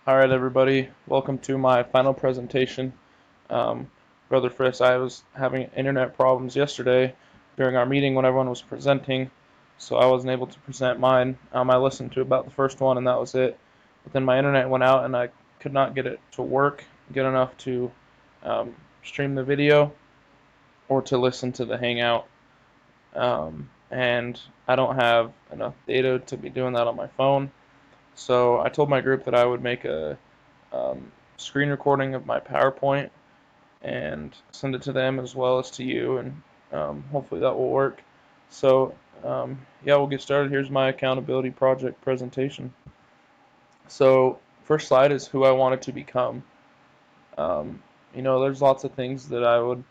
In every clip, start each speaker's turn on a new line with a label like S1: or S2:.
S1: Alright everybody, welcome to my final presentation. Um, Brother Friss, I was having internet problems yesterday during our meeting when everyone was presenting, so I wasn't able to present mine. I listened to about the first one and that was it. But then my internet went out and I could not get it to work good enough to stream the video or to listen to the Hangout. And I don't have enough data to be doing that on my phone. So I told my group that I would make a screen recording of my PowerPoint and send it to them as well as to you, and hopefully that will work. So, yeah, we'll get started. Here's my accountability project presentation. So, first slide is who I wanted to become. Um, there's lots of things that I would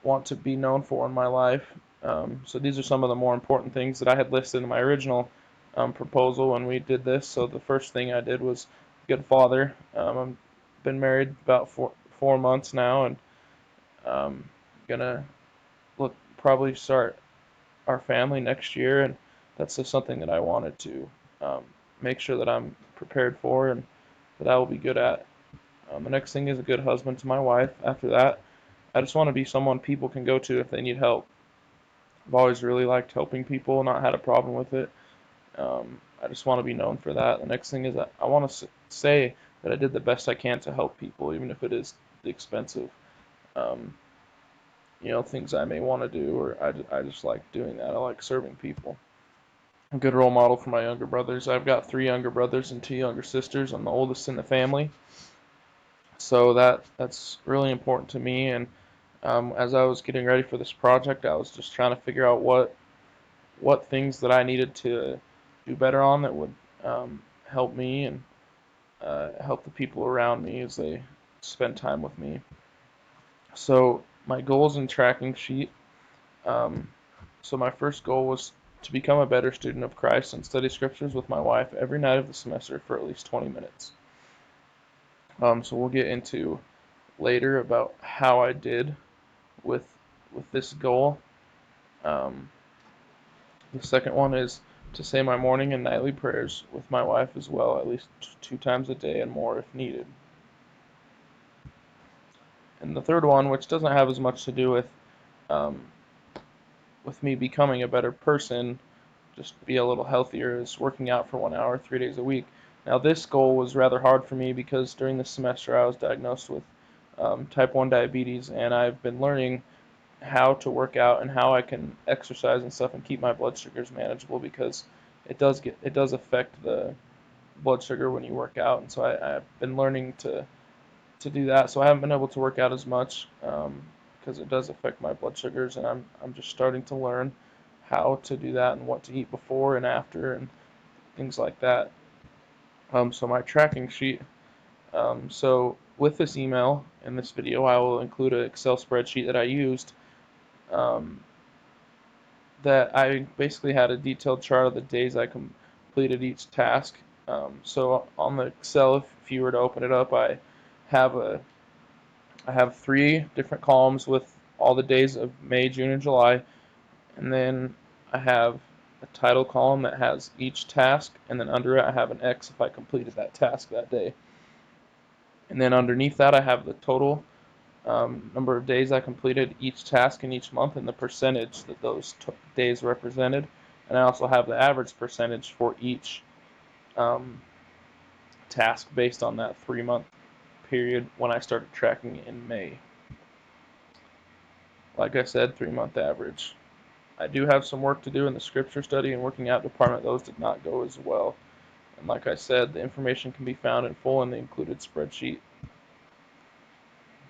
S1: want to be known for in my life. So, these are some of the more important things that I had listed in my original proposal when we did this. So, the first thing I did was good father. I've been married about four months now, and gonna probably start our family next year, and that's just something that I wanted to um, make sure that I'm prepared for and that I will be good at. The next thing is a good husband to my wife. After that, I just want to be someone people can go to if they need help. I've always really liked helping people, not had a problem with it. I just want to be known for that. The next thing is that I want to say that I did the best I can to help people, even if it is expensive. Um, things I may want to do, or I just like doing that. I like serving people. A good role model for my younger brothers. I've got three younger brothers and two younger sisters. I'm the oldest in the family, so that's really important to me. And as I was getting ready for this project, I was just trying to figure out what things that I needed to do better on that would help me and help the people around me as they spend time with me. So my goals and tracking sheet. Um, so my first goal was to become a better student of Christ and study scriptures with my wife every night of the semester for at least 20 minutes. So we'll get into later about how I did with with this goal. Um, the second one is to say my morning and nightly prayers with my wife as well, at least two times a day and more if needed. And the third one, which doesn't have as much to do um, with me becoming a better person, just be a little healthier, is working out for 1 hour 3 days a week. Now, this goal was rather hard for me because during the semester I was diagnosed with type 1 diabetes, and I've been learning how to work out and how I can exercise and stuff and keep my blood sugars manageable because it does affect the blood sugar when you work out, and so I've been learning to do that. So I haven't been able to work out as much because it does affect my blood sugars, and I'm just starting to learn how to do that and what to eat before and after and things like that. So my tracking sheet. So with this email and this video, I will include an Excel spreadsheet that I used. Um, that I basically had a detailed chart of the days I completed each task. So on the Excel, if you were to open it up, have a I have three different columns with all the days of May, June, and July, and then I have a title column that has each task, and then under it I have an X if I completed that task that day. And then underneath that I have the total number of days I completed each task in each month and the percentage that those days represented. And I also have the average percentage for each um, task based on that 3 month period when I started tracking in May. Like I said, 3 month average. I do have some work to do in the scripture study and working out department. Those did not go as well. And like I said, the information can be found in full in the included spreadsheet.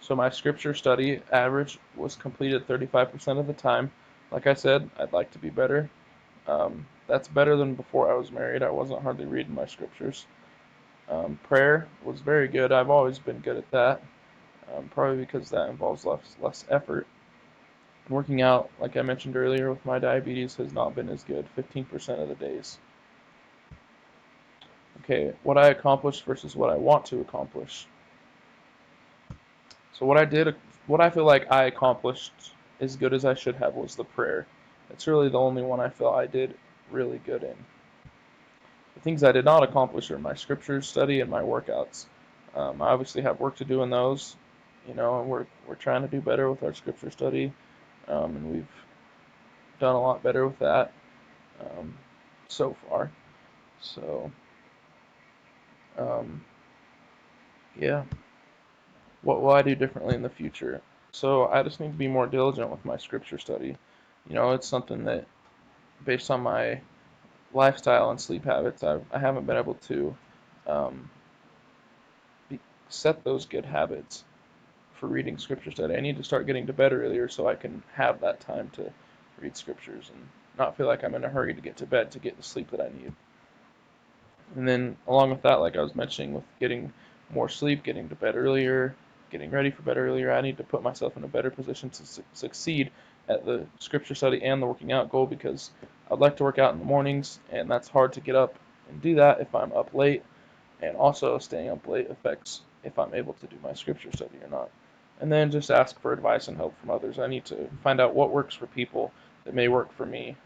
S1: So my scripture study average was completed 35% of the time. Like I said, I'd like to be better. That's better than before I was married. I wasn't hardly reading my scriptures. Prayer was very good. I've always been good at that. Probably because that involves less effort. Working out, like I mentioned earlier, with my diabetes has not been as good. 15% of the days. Okay, what I accomplished versus what I want to accomplish. So what I feel like I accomplished as good as I should have was the prayer. It's really the only one I feel I did really good in. The things I did not accomplish are my scripture study and my workouts. I obviously have work to do in those, and we're trying to do better with our scripture study, and we've done a lot better with that um, so far. So, um, yeah, what will I do differently in the future? So I just need to be more diligent with my scripture study. It's something that, based on my lifestyle and sleep habits, I haven't been able to um, be, set those good habits for reading scripture study. I need to start getting to bed earlier so I can have that time to read scriptures and not feel like I'm in a hurry to get to bed to get the sleep that I need. And then along with that, like I was mentioning, with getting more sleep, getting to bed earlier, getting ready for bed earlier, I need to put myself in a better position to succeed at the scripture study and the working out goal, because I'd like to work out in the mornings, and that's hard to get up and do that if I'm up late. And also, staying up late affects if I'm able to do my scripture study or not. And then just ask for advice and help from others. I need to find out what works for people that may work for me,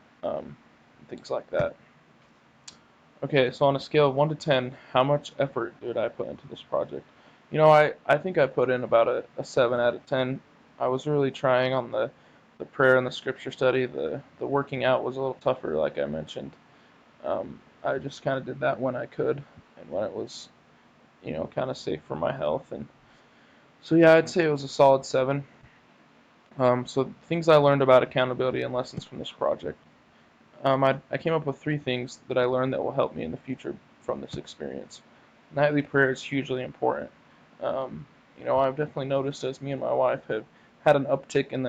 S1: things like that. Okay, so on a scale of 1 to 10, how much effort did I put into this project? I think I put in about a 7 out of 10. I was really trying on the prayer and the scripture study. The working out was a little tougher, like I mentioned. I just kind of did that when I could and when it was, kind of safe for my health. And so, yeah, I'd say it was a solid 7. So, things I learned about accountability and lessons from this project. I came up with 3 things that I learned that will help me in the future from this experience. Nightly prayer is hugely important. Um, I've definitely noticed, as me and my wife have had an uptick in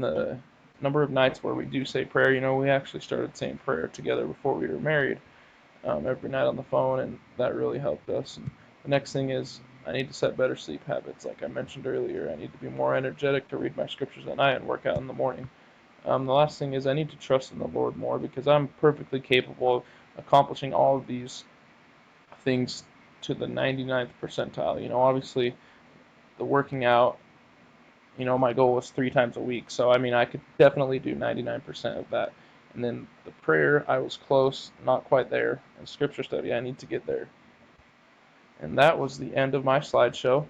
S1: the number of nights where we do say prayer. We actually started saying prayer together before we were married, every night on the phone, and that really helped us. And the next thing is, I need to set better sleep habits. Like I mentioned earlier, I need to be more energetic to read my scriptures at night and work out in the morning. The last thing is, I need to trust in the Lord more, because I'm perfectly capable of accomplishing all of these things to the 99th percentile. Obviously, the working out, my goal was 3 times a week. So, I mean, I could definitely do 99% of that. And then the prayer, I was close, not quite there. And scripture study, I need to get there. And that was the end of my slideshow.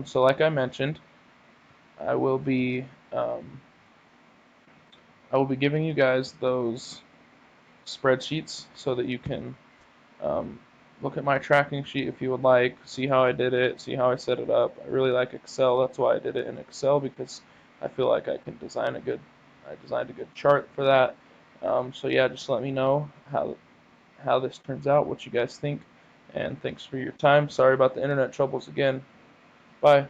S1: So, like I mentioned, I will be um, I will be giving you guys those spreadsheets so that you can um, look at my tracking sheet if you would like, see how I did it, see how I set it up. I really like Excel. That's why I did it in Excel, because I feel like I designed a good chart for that. So yeah, just let me know how this turns out, what you guys think, and thanks for your time. Sorry about the internet troubles again. Bye.